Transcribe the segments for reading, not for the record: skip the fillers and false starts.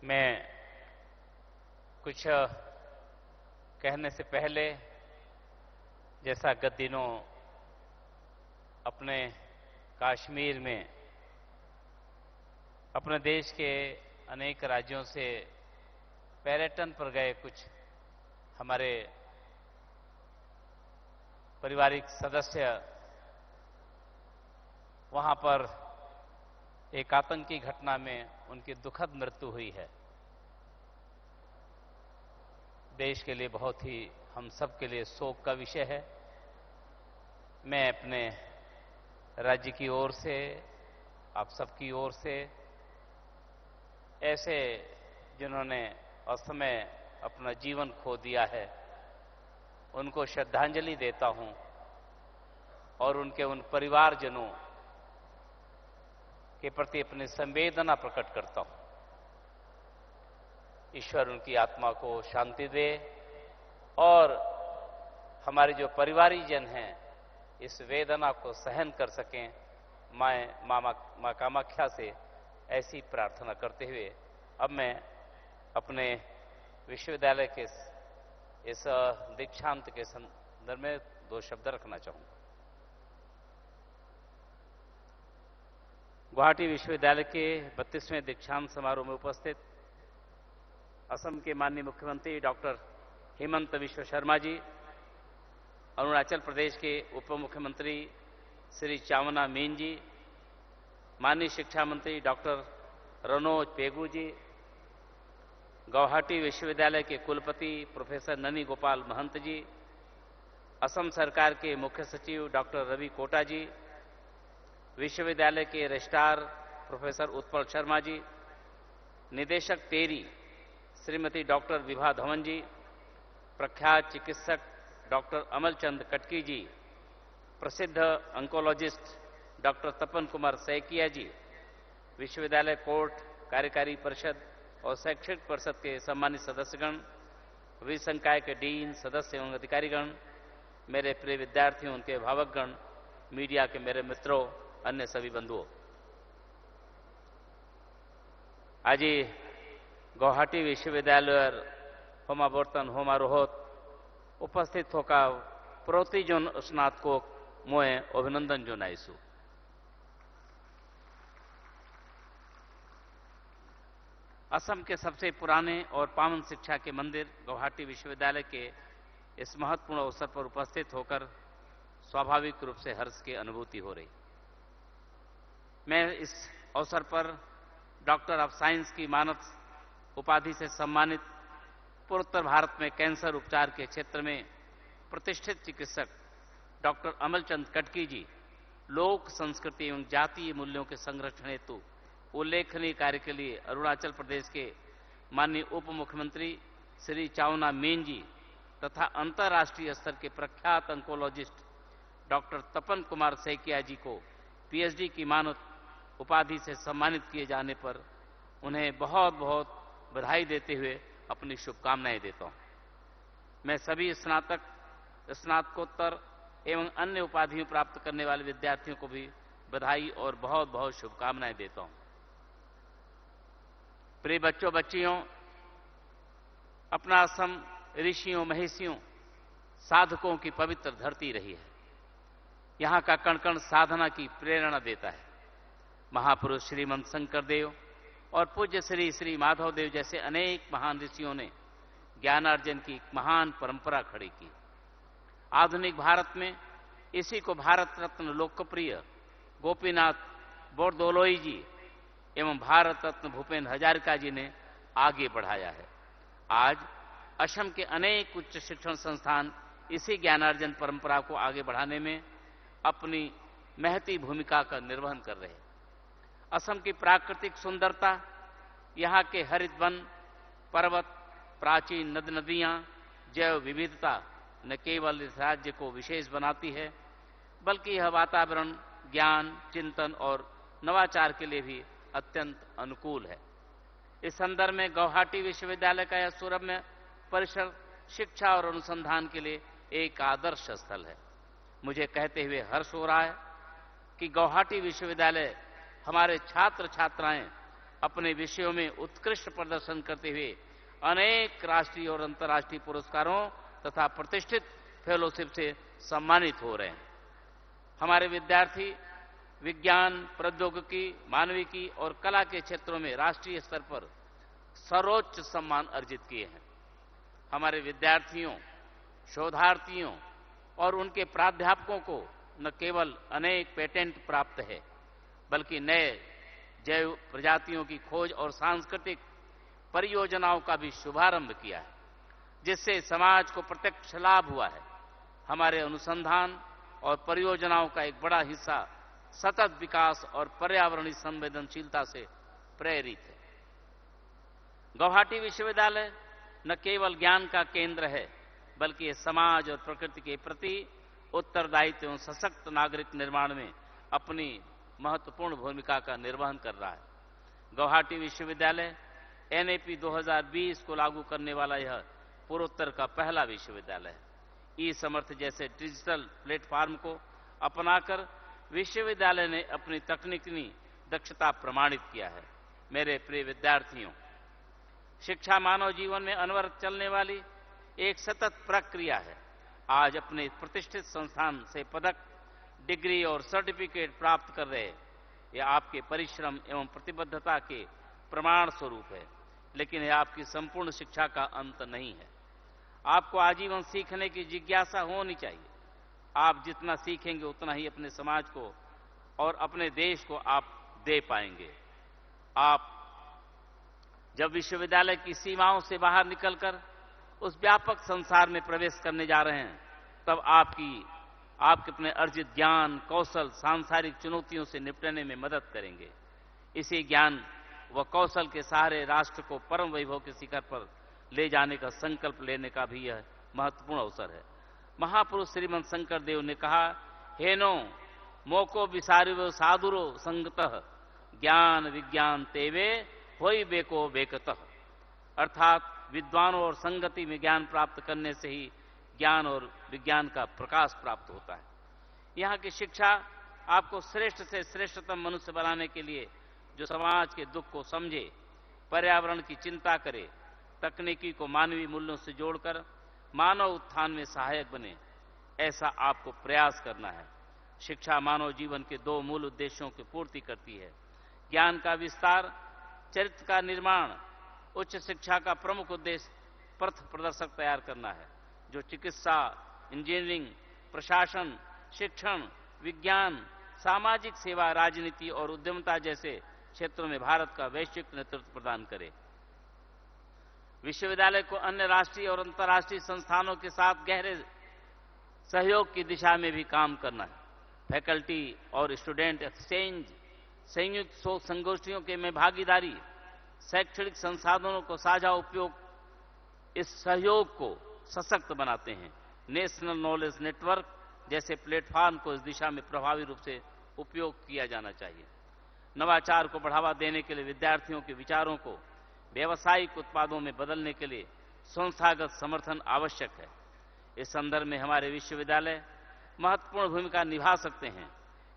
मैं कुछ कहने से पहले, जैसा गत दिनों अपने कश्मीर में अपने देश के अनेक राज्यों से पर्यटन पर गए कुछ हमारे पारिवारिक सदस्य, वहां पर एक आतंकी घटना में उनकी दुखद मृत्यु हुई है। देश के लिए बहुत ही, हम सब के लिए शोक का विषय है। मैं अपने राज्य की ओर से, आप सबकी ओर से, ऐसे जिन्होंने असमय अपना जीवन खो दिया है, उनको श्रद्धांजलि देता हूं और उनके उन परिवारजनों के प्रति अपनी संवेदना प्रकट करता हूं। ईश्वर उनकी आत्मा को शांति दे और हमारे जो परिवारीजन हैं इस वेदना को सहन कर सकें। मां कामाख्या से ऐसी प्रार्थना करते हुए अब मैं अपने विश्वविद्यालय के इस दीक्षांत के संदर्भ में दो शब्द रखना चाहूंगा। गुवाहाटी विश्वविद्यालय के 32वें दीक्षांत समारोह में उपस्थित असम के माननीय मुख्यमंत्री डॉक्टर हेमंत बिश्व शर्मा जी, अरुणाचल प्रदेश के उप मुख्यमंत्री श्री चावना मीन जी, माननीय शिक्षा मंत्री डॉक्टर रनोज पेगू जी, गुवाहाटी विश्वविद्यालय के कुलपति प्रोफेसर ननी गोपाल महंत जी, असम सरकार के मुख्य सचिव डॉक्टर रवि कोटा जी, विश्वविद्यालय के रजिस्ट्रार प्रोफेसर उत्पल शर्मा जी, निदेशक टेरी श्रीमती डॉक्टर विभा धवन जी, प्रख्यात चिकित्सक डॉक्टर अमलचंद कटकी जी, प्रसिद्ध ऑन्कोलॉजिस्ट डॉक्टर तपन कुमार सैकिया जी, विश्वविद्यालय कोर्ट कार्यकारी परिषद और शैक्षणिक परिषद के सम्मानित सदस्यगण, विसंकाय के डीन, सदस्य एवं अधिकारीगण, मेरे प्रिय विद्यार्थियों, उनके अभिभावकगण, मीडिया के मेरे मित्रों, अन्य सभी बंधुओं, आज गुवाहाटी विश्वविद्यालय होमावर्तन होमारोहत उपस्थित होकर प्रतिजन स्नातक मोए अभिनंदन जनाइछु। असम के सबसे पुराने और पावन शिक्षा के मंदिर गुवाहाटी विश्वविद्यालय के इस महत्वपूर्ण अवसर पर उपस्थित होकर स्वाभाविक रूप से हर्ष की अनुभूति हो रही। मैं इस अवसर पर डॉक्टर ऑफ साइंस की मानद उपाधि से सम्मानित पूर्वोत्तर भारत में कैंसर उपचार के क्षेत्र में प्रतिष्ठित चिकित्सक डॉक्टर अमलचंद कटकी जी, लोक संस्कृति एवं जातीय मूल्यों के संरक्षण हेतु उल्लेखनीय कार्य के लिए अरुणाचल प्रदेश के माननीय उप मुख्यमंत्री श्री चावना मीन जी तथा अंतर्राष्ट्रीय स्तर के प्रख्यात ऑन्कोलॉजिस्ट डॉक्टर तपन कुमार सैकिया जी को पीएचडी की मानद उपाधि से सम्मानित किए जाने पर उन्हें बहुत बहुत बधाई देते हुए अपनी शुभकामनाएं देता हूं। मैं सभी स्नातक, स्नातकोत्तर एवं अन्य उपाधियां प्राप्त करने वाले विद्यार्थियों को भी बधाई और बहुत बहुत शुभकामनाएं देता हूं। प्रिय बच्चों बच्चियों, अपना असम ऋषियों महिषियों साधकों की पवित्र धरती रही है। यहां का कण कण साधना की प्रेरणा देता है। महापुरुष श्रीमंत शंकरदेव और पूज्य श्री श्री माधव देव जैसे अनेक महान ऋषियों ने ज्ञानार्जन की महान परंपरा खड़ी की। आधुनिक भारत में इसी को भारत रत्न लोकप्रिय गोपीनाथ बोरदोलोई जी एवं भारत रत्न भूपेन हजारिका जी ने आगे बढ़ाया है। आज असम के अनेक उच्च शिक्षण संस्थान इसी ज्ञानार्जन परंपरा को आगे बढ़ाने में अपनी महती भूमिका का निर्वहन कर रहे हैं। असम की प्राकृतिक सुंदरता, यहाँ के हरित वन, पर्वत, प्राचीन नद नदियां, जैव विविधता न केवल इस राज्य को विशेष बनाती है, बल्कि यह वातावरण, ज्ञान, चिंतन और नवाचार के लिए भी अत्यंत अनुकूल है। इस संदर्भ में गुवाहाटी विश्वविद्यालय का यह सुरम्य परिसर शिक्षा और अनुसंधान के लिए एक आदर्श स्थल है। मुझे कहते हुए हर्ष हो रहा है कि गुवाहाटी विश्वविद्यालय हमारे छात्र छात्राएं अपने विषयों में उत्कृष्ट प्रदर्शन करते हुए अनेक राष्ट्रीय और अंतर्राष्ट्रीय पुरस्कारों तथा प्रतिष्ठित फेलोशिप से सम्मानित हो रहे हैं। हमारे विद्यार्थी विज्ञान, प्रौद्योगिकी, मानविकी और कला के क्षेत्रों में राष्ट्रीय स्तर पर सर्वोच्च सम्मान अर्जित किए हैं। हमारे विद्यार्थियों, शोधार्थियों और उनके प्राध्यापकों को न केवल अनेक पेटेंट प्राप्त है, बल्कि नए जैव प्रजातियों की खोज और सांस्कृतिक परियोजनाओं का भी शुभारंभ किया है, जिससे समाज को प्रत्यक्ष लाभ हुआ है। हमारे अनुसंधान और परियोजनाओं का एक बड़ा हिस्सा सतत विकास और पर्यावरणीय संवेदनशीलता से प्रेरित है। गुवाहाटी विश्वविद्यालय न केवल ज्ञान का केंद्र है, बल्कि ये समाज और प्रकृति के प्रति उत्तरदायित्व एवं सशक्त नागरिक निर्माण में अपनी महत्वपूर्ण भूमिका का निर्वहन कर रहा है। गुवाहाटी विश्वविद्यालय एनएपी 2020 को लागू करने वाला यह पूर्वोत्तर का पहला विश्वविद्यालय है। ई समर्थ जैसे डिजिटल प्लेटफॉर्म को अपनाकर विश्वविद्यालय ने अपनी तकनीकी दक्षता प्रमाणित किया है। मेरे प्रिय विद्यार्थियों, शिक्षा मानव जीवन में अनवरत चलने वाली एक सतत प्रक्रिया है। आज अपने प्रतिष्ठित संस्थान से पदक, डिग्री और सर्टिफिकेट प्राप्त कर रहे, यह आपके परिश्रम एवं प्रतिबद्धता के प्रमाण स्वरूप है, लेकिन यह आपकी संपूर्ण शिक्षा का अंत नहीं है। आपको आजीवन सीखने की जिज्ञासा होनी चाहिए। आप जितना सीखेंगे उतना ही अपने समाज को और अपने देश को आप दे पाएंगे। आप जब विश्वविद्यालय की सीमाओं से बाहर निकलकर उस व्यापक संसार में प्रवेश करने जा रहे हैं, तब आपके अपने अर्जित ज्ञान, कौशल सांसारिक चुनौतियों से निपटने में मदद करेंगे। इसी ज्ञान व कौशल के सहारे राष्ट्र को परम वैभव के शिखर पर ले जाने का संकल्प लेने का भी यह महत्वपूर्ण अवसर है। महापुरुष श्रीमंत शंकर देव ने कहा, हेनो मोको विसारिवो साधुरो संगतः ज्ञान विज्ञान तेवे होई बेको बेकतः। अर्थात विद्वानों और संगति में ज्ञान प्राप्त करने से ही ज्ञान और विज्ञान का प्रकाश प्राप्त होता है। यहाँ की शिक्षा आपको श्रेष्ठ से श्रेष्ठतम मनुष्य बनाने के लिए, जो समाज के दुख को समझे, पर्यावरण की चिंता करे, तकनीकी को मानवीय मूल्यों से जोड़कर मानव उत्थान में सहायक बने, ऐसा आपको प्रयास करना है। शिक्षा मानव जीवन के दो मूल उद्देश्यों की पूर्ति करती है। ज्ञान का विस्तार, चरित्र का निर्माण। उच्च शिक्षा का प्रमुख उद्देश्य पथ प्रदर्शक तैयार करना है, जो चिकित्सा, इंजीनियरिंग, प्रशासन, शिक्षण, विज्ञान, सामाजिक सेवा, राजनीति और उद्यमिता जैसे क्षेत्रों में भारत का वैश्विक नेतृत्व प्रदान करे। विश्वविद्यालय को अन्य राष्ट्रीय और अंतर्राष्ट्रीय संस्थानों के साथ गहरे सहयोग की दिशा में भी काम करना है। फैकल्टी और स्टूडेंट एक्सचेंज, संयुक्त शोध संगोष्ठियों के में भागीदारी, शैक्षणिक संसाधनों को साझा उपयोग इस सहयोग को सशक्त बनाते हैं। नेशनल नॉलेज नेटवर्क जैसे प्लेटफॉर्म को इस दिशा में प्रभावी रूप से उपयोग किया जाना चाहिए। नवाचार को बढ़ावा देने के लिए विद्यार्थियों के विचारों को व्यावसायिक उत्पादों में बदलने के लिए संस्थागत समर्थन आवश्यक है। इस संदर्भ में हमारे विश्वविद्यालय महत्वपूर्ण भूमिका निभा सकते हैं।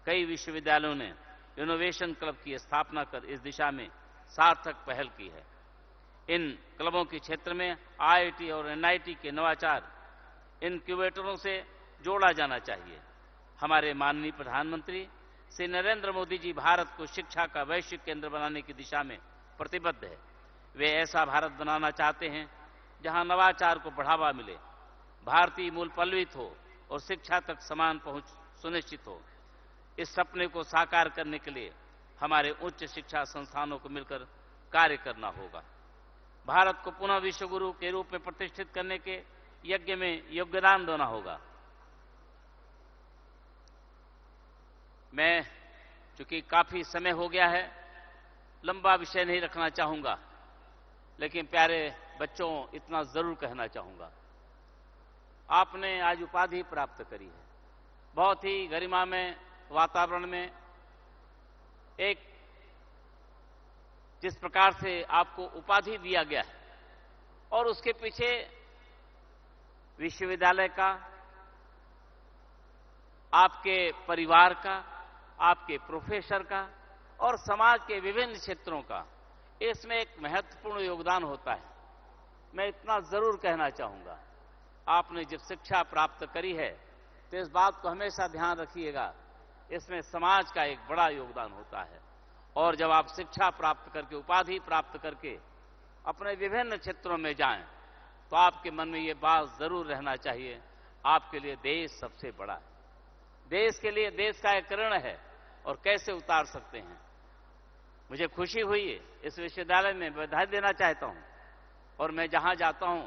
कई विश्वविद्यालयों ने इनोवेशन क्लब की स्थापना कर इस दिशा में सार्थक पहल की है। इन क्लबों के क्षेत्र में आईआईटी और एनआईटी के नवाचार इनक्यूबेटरों से जोड़ा जाना चाहिए। हमारे माननीय प्रधानमंत्री श्री नरेंद्र मोदी जी भारत को शिक्षा का वैश्विक केंद्र बनाने की दिशा में प्रतिबद्ध है। वे ऐसा भारत बनाना चाहते हैं जहां नवाचार को बढ़ावा मिले, भारतीय मूल पल्लवित हो और शिक्षा तक समान पहुंच सुनिश्चित हो। इस सपने को साकार करने के लिए हमारे उच्च शिक्षा संस्थानों को मिलकर कार्य करना होगा। भारत को पुनः विश्व गुरु के रूप में प्रतिष्ठित करने के यज्ञ में योगदान देना होगा। मैं, चूंकि काफी समय हो गया है, लंबा विषय नहीं रखना चाहूंगा, लेकिन प्यारे बच्चों, इतना जरूर कहना चाहूंगा। आपने आज उपाधि प्राप्त करी है, बहुत ही गरिमामय वातावरण में। एक जिस प्रकार से आपको उपाधि दिया गया है और उसके पीछे विश्वविद्यालय का, आपके परिवार का, आपके प्रोफेसर का और समाज के विभिन्न क्षेत्रों का इसमें एक महत्वपूर्ण योगदान होता है। मैं इतना जरूर कहना चाहूंगा, आपने जब शिक्षा प्राप्त करी है तो इस बात को हमेशा ध्यान रखिएगा, इसमें समाज का एक बड़ा योगदान होता है। और जब आप शिक्षा प्राप्त करके, उपाधि प्राप्त करके अपने विभिन्न क्षेत्रों में जाएं, तो आपके मन में ये बात जरूर रहना चाहिए, आपके लिए देश सबसे बड़ा है। देश के लिए देश का एक ऋण है और कैसे उतार सकते हैं। मुझे खुशी हुई है, इस विश्वविद्यालय में बधाई देना चाहता हूं। और मैं जहां जाता हूं,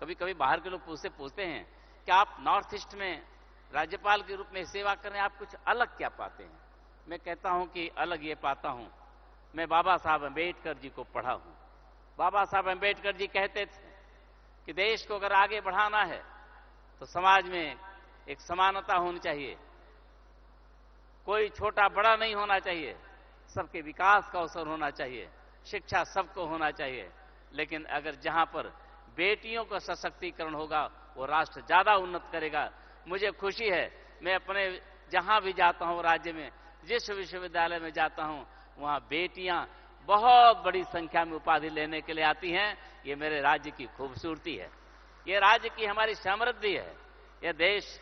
कभी कभी बाहर के लोग मुझसे पूछते हैं कि आप नॉर्थ ईस्ट में राज्यपाल के रूप में सेवा करें, आप कुछ अलग क्या पाते हैं। मैं कहता हूं कि अलग ये पाता हूं, मैं बाबा साहब अम्बेडकर जी को पढ़ा हूं। बाबा साहब अम्बेडकर जी कहते थे कि देश को अगर आगे बढ़ाना है तो समाज में एक समानता होनी चाहिए, कोई छोटा बड़ा नहीं होना चाहिए, सबके विकास का अवसर होना चाहिए, शिक्षा सबको होना चाहिए। लेकिन अगर जहां पर बेटियों का सशक्तिकरण होगा वो राष्ट्र ज्यादा उन्नत करेगा। मुझे खुशी है, मैं अपने जहां भी जाता हूं राज्य में, जिस विश्वविद्यालय में जाता हूं, वहां बेटियां बहुत बड़ी संख्या में उपाधि लेने के लिए आती हैं। ये मेरे राज्य की खूबसूरती है, ये राज्य की हमारी समृद्धि है, यह देश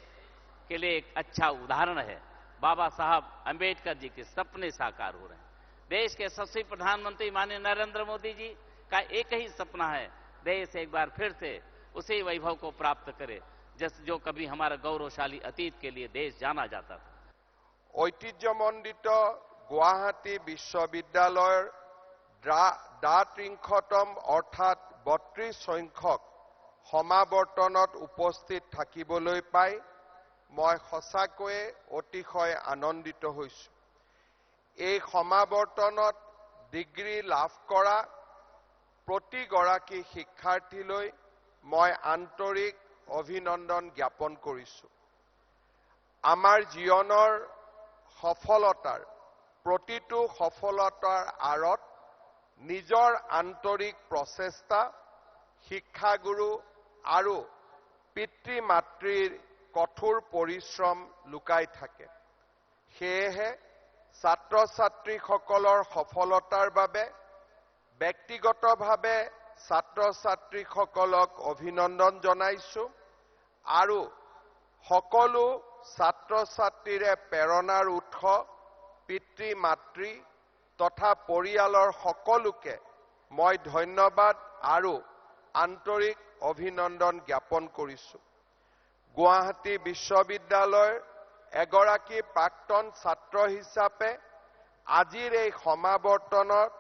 के लिए एक अच्छा उदाहरण है। बाबा साहब अम्बेडकर जी के सपने साकार हो रहे हैं। देश के यशस्वी प्रधानमंत्री माननीय नरेंद्र मोदी जी का एक ही सपना है, देश एक बार फिर से उसी वैभव को प्राप्त करे जो कभी हमारा गौरवशाली अतीत के लिए देश जाना जाता था। ऐतिह्यमंडित गुवाहाटी विश्वविद्यालय द्वात्रिंशतम अर्थात 32 संख्यक समावर्तনত उपस्थित থাকিবলৈ পাই মই সঁচাকৈয়ে অতিশয় আনন্দিত হৈছো। এই সমাৱৰ্তনত ডিগ্ৰী লাভ কৰা প্ৰতিগৰাকী শিক্ষাৰ্থীলৈ মই আন্তৰিক অভিনন্দন জ্ঞাপন কৰিছো। আমাৰ জীৱনৰ সফলতাৰ প্ৰতিটো সফলতাৰ আঁৰত নিজৰ আন্তৰিক প্ৰচেষ্টা, শিক্ষাগুৰু আৰু পিতৃ মাতৃৰ কঠোৰ পৰিশ্ৰম লুকাই থাকে। সেয়েহে ছাত্ৰ ছাত্ৰীসকলৰ সফলতাৰ বাবে ব্যক্তিগতভাৱে ছাত্ৰ ছাত্ৰীসকলক অভিনন্দন জনাইছো আৰু সকলো ছাত্ৰ ছাত্ৰীৰে প্ৰেৰণাৰ উৎস পিতৃ মাতৃ তথা পৰিয়ালৰ সকলোকে মই ধন্যবাদ আৰু আন্তৰিক অভিনন্দন জ্ঞাপন কৰিছো। গুৱাহাটী বিশ্ববিদ্যালয়ৰ এগৰাকী প্ৰাক্তন ছাত্ৰ হিচাপে আজিৰ এই সমাৱৰ্তনত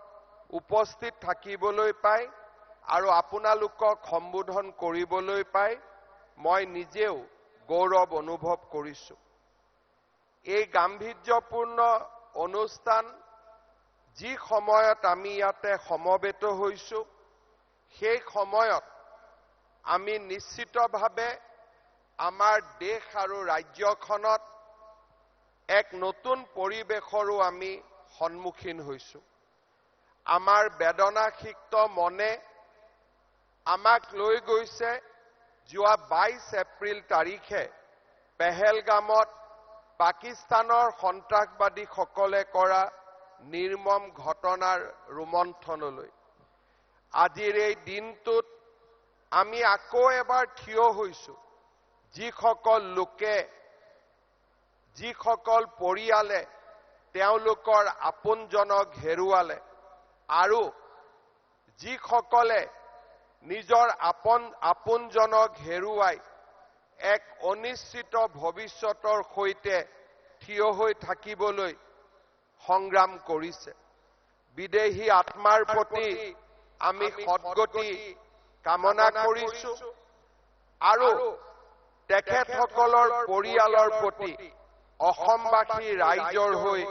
উপস্থিত থাকিবলৈ পাই আৰু আপোনালোকক সম্বোধন কৰিবলৈ পাই মই নিজেও গৌৰৱ অনুভৱ কৰিছো। এই গাম্ভীৰ্যপূৰ্ণ অনুষ্ঠান যি সময়ত আমি ইয়াতে সমবেত হৈছো, সেই সময়ত আমি নিশ্চিতভাৱে আমাৰ দেশ আৰু ৰাজ্যখনত এক নতুন পৰিৱেশৰো আমি সন্মুখীন হৈছো। আমাৰ বেদনাসিক্ত মনে আমাক লৈ গৈছে যোৱা 22 এপ্ৰিল তাৰিখে পেহেলগামত পাকিস্তানৰ সন্ত্ৰাসবাদীসকলে কৰা নিৰ্মম ঘটনাৰ ৰোমন্থনলৈ। আজিৰ এই দিনটোত আমি আকৌ এবাৰ থিয় হৈছো, যিসকল লোকে, যিসকল পৰিয়ালে তেওঁলোকৰ আপোনজনক হেৰুৱালে আৰু যিসকলে নিজৰ আপোনজনক হেৰুৱাই এক অনিশ্চিত ভৱিষ্যতৰ সৈতে থিয় হৈ থাকিবলৈ সংগ্ৰাম কৰিছে। বিদেহী আত্মাৰ প্ৰতি আমি সদ্গতি কামনা কৰিছো আৰু তেখেতসকলৰ পৰিয়ালৰ প্ৰতি অসমবাসী ৰাইজৰ হৈ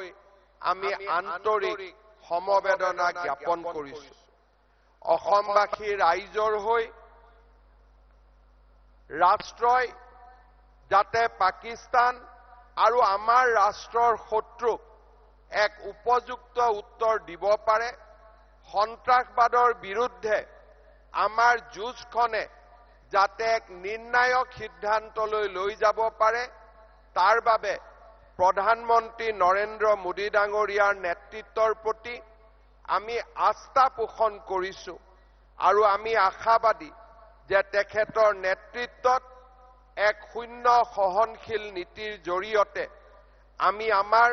আমি আন্তৰিক সমবেদনা জ্ঞাপন কৰিছো। অসমবাসী ৰাইজৰ হৈ ৰাষ্ট্ৰই যাতে পাকিস্তান আৰু আমাৰ ৰাষ্ট্ৰৰ শত্ৰুক এক উপযুক্ত উত্তৰ দিব পাৰে, সন্ত্ৰাসবাদৰ বিৰুদ্ধে আমাৰ যুঁজখনে যাতে এক নিৰ্ণায়ক সিদ্ধান্তলৈ লৈ যাব পাৰে, তাৰ বাবে প্ৰধানমন্ত্ৰী নৰেন্দ্ৰ মোদী ডাঙৰীয়াৰ নেতৃত্বৰ প্ৰতি আমি আস্থা পোষণ কৰিছো আৰু আমি আশাবাদী যে তেখেতৰ নেতৃত্বত এক শূন্য সহনশীল নীতিৰ জৰিয়তে আমি আমাৰ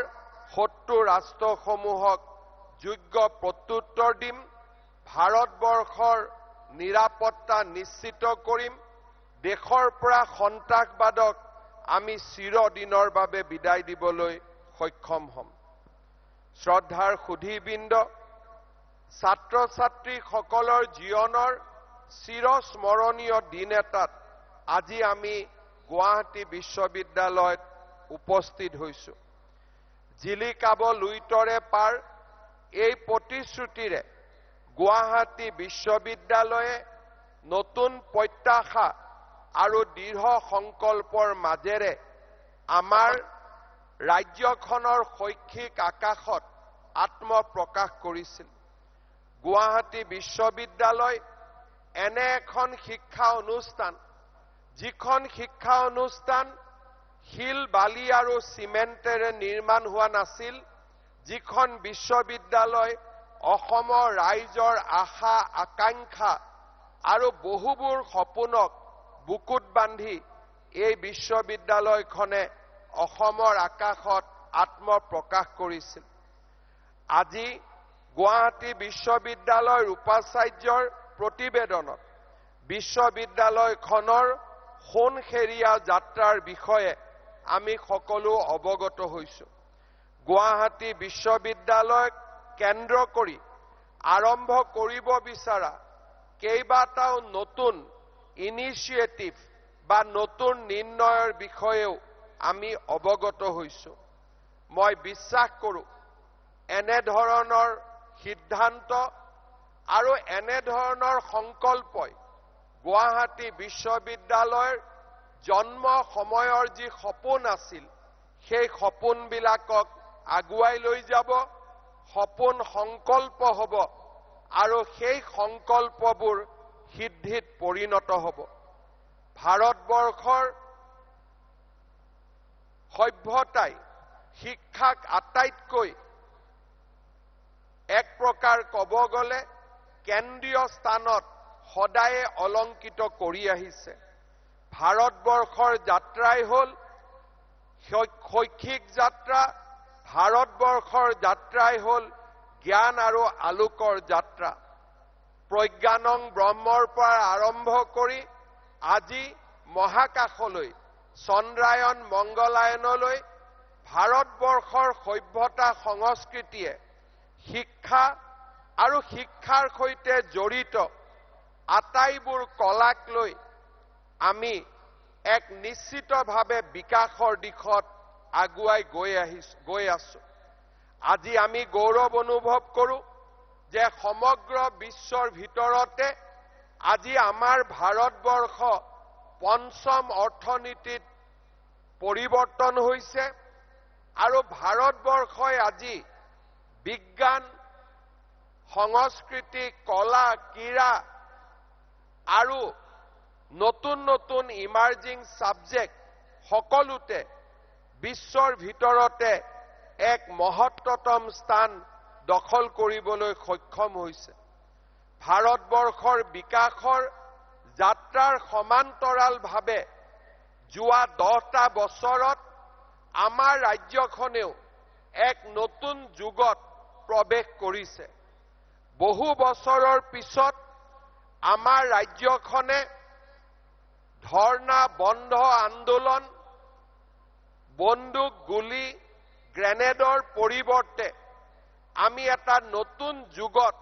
শত্ৰু ৰাষ্ট্ৰসমূহক যোগ্য প্ৰত্যুত্তৰ দিম, ভাৰতবৰ্ষৰ নিৰাপত্তা নিশ্চিত কৰিম, দেশৰ পৰা সন্ত্ৰাসবাদক আমি চিৰদিনৰ বাবে বিদায় দিবলৈ সক্ষম হ'ম। শ্ৰদ্ধাৰ সুধীবৃন্দ, ছাত্ৰ ছাত্ৰীসকলৰ জীৱনৰ চিৰস্মৰণীয় দিন এটাত আজি আমি গুৱাহাটী বিশ্ববিদ্যালয়ত উপস্থিত হৈছো। জিলিকাব লুইতৰে পাৰ এই প্ৰতিশ্ৰুতিৰে গুৱাহাটী বিশ্ববিদ্যালয়ে নতুন প্ৰত্যাশা আৰু দৃঢ় সংকল্পৰ মাজেৰে আমাৰ ৰাজ্যখনৰ শৈক্ষিক আকাশত আত্মপ্ৰকাশ কৰিছিল। গুৱাহাটী বিশ্ববিদ্যালয় এনে এখন শিক্ষা অনুষ্ঠান যিখন শিক্ষা অনুষ্ঠান শিল বালি আৰু চিমেণ্টেৰে নিৰ্মাণ হোৱা নাছিল, যিখন বিশ্ববিদ্যালয় অসমৰ ৰাইজৰ আশা আকাংক্ষা আৰু বহুবোৰ সপোনক বুকুত বান্ধি এই বিশ্ববিদ্যালয়খনে অসমৰ আকাশত আত্মপ্ৰকাশ কৰিছিল। আজি গুৱাহাটী বিশ্ববিদ্যালয়ৰ উপাচাৰ্যৰ প্ৰতিবেদনত বিশ্ববিদ্যালয়খনৰ সোণসেৰীয়া যাত্ৰাৰ বিষয়ে আমি সকলো অৱগত হৈছো। গুৱাহাটী বিশ্ববিদ্যালয়ক কেন্দ্ৰ কৰি আৰম্ভ কৰিব বিচৰা কেইবাটাও নতুন ইনিচিয়েটিভ বা নতুন নিৰ্ণয়ৰ বিষয়েও আমি অৱগত হৈছো। মই বিশ্বাস কৰোঁ এনে ধৰণৰ সিদ্ধান্ত আৰু এনে ধৰণৰ সংকল্পই গুৱাহাটী বিশ্ববিদ্যালয়ৰ জন্ম সময়ৰ যি সপোন আছিল সেই সপোনবিলাকক আগুৱাই লৈ যাব, সপোন সংকল্প হ'ব আৰু সেই সংকল্পবোৰ সিদ্ধিত পৰিণত হ'ব। ভাৰতবৰ্ষৰ সভ্যতাই শিক্ষাক আটাইতকৈ এক প্ৰকাৰ ক'ব গ'লে কেন্দ্ৰীয় স্থানত সদায়ে অলংকিত কৰি আহিছে। ভাৰতবৰ্ষৰ যাত্ৰাই হ'ল শৈক্ষিক যাত্ৰা, ভাৰতবৰ্ষৰ যাত্ৰাই হ'ল জ্ঞান আৰু আলোকৰ যাত্ৰা। প্ৰজ্ঞানং ব্ৰহ্মৰ পৰা আৰম্ভ কৰি আজি মহাকাশলৈ, চন্দ্ৰায়ন মংগলায়নলৈ ভাৰতবৰ্ষৰ সভ্যতা সংস্কৃতিয়ে শিক্ষা আৰু শিক্ষাৰ সৈতে জড়িত আটাইবোৰ কলাক লৈ আমি এক নিশ্চিতভাৱে বিকাশৰ দিশত আগুৱাই গৈ আছো। আজি আমি গৌৰৱ অনুভৱ কৰোঁ যে সমগ্ৰ বিশ্বৰ ভিতৰতে আজি আমাৰ ভাৰতবৰ্ষ পঞ্চম অৰ্থনীতিত পৰিৱৰ্তন হৈছে আৰু ভাৰতবৰ্ষই আজি বিজ্ঞান, সংস্কৃতি, কলা, ক্ৰীড়া আৰু নতুন নতুন ইমাৰ্জিং সাবজেক্ট সকলোতে বিশ্বৰ ভিতৰতে এক মহত্বতম স্থান দখল কৰিবলৈ সক্ষম হৈছে। ভাৰতবৰ্ষৰ বিকাশৰ যাত্ৰাৰ সমান্তৰালভাৱে যোৱা 10টা বছৰত আমাৰ ৰাজ্যখনেও এক নতুন যুগত প্ৰৱেশ কৰিছে। বহু বছৰৰ পিছত আমাৰ ৰাজ্যখনে ধৰ্ণা বন্ধ আন্দোলন, বন্দুক, গুলি, গ্ৰেনেডৰ পৰিৱৰ্তে আমি এটা নতুন যুগত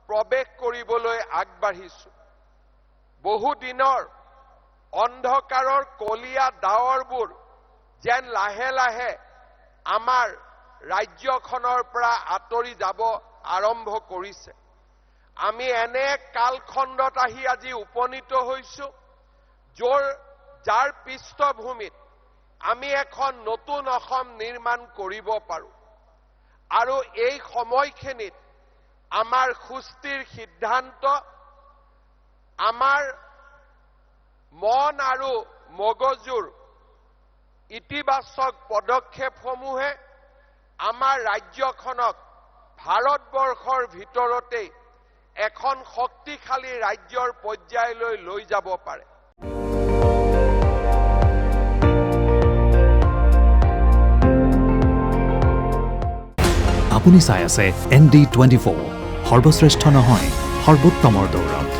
প্ৰৱেশ কৰিবলৈ আগবাঢ়িছো। বহু দিনৰ অন্ধকাৰৰ কলীয়া ডাৱৰবোৰ যেন লাহে লাহে আমাৰ ৰাজ্যখনৰ পৰা আঁতৰি যাব আৰম্ভ কৰিছে। আমি এনে কালখণ্ডত আহি আজি উপনীত হৈছো যাৰ পৃষ্ঠভূমিত আমি এখন নতুন অসম নিৰ্মাণ কৰিব পাৰোঁ আৰু এই সময়খিনিত আমাৰ সুস্থিৰ সিদ্ধান্ত, আমাৰ মন আৰু মগজুৰ ইতিবাচক পদক্ষেপসমূহে আমাৰ ৰাজ্যখনক ভাৰতবৰ্ষৰ ভিতৰতে এখন শক্তিশালী ৰাজ্যৰ পৰ্যায়লৈ লৈ যাব পাৰে। আপুনি চাই আছে ND24 সৰ্বশ্ৰেষ্ঠ নহয় সৰ্বোত্তমৰ দৌৰত।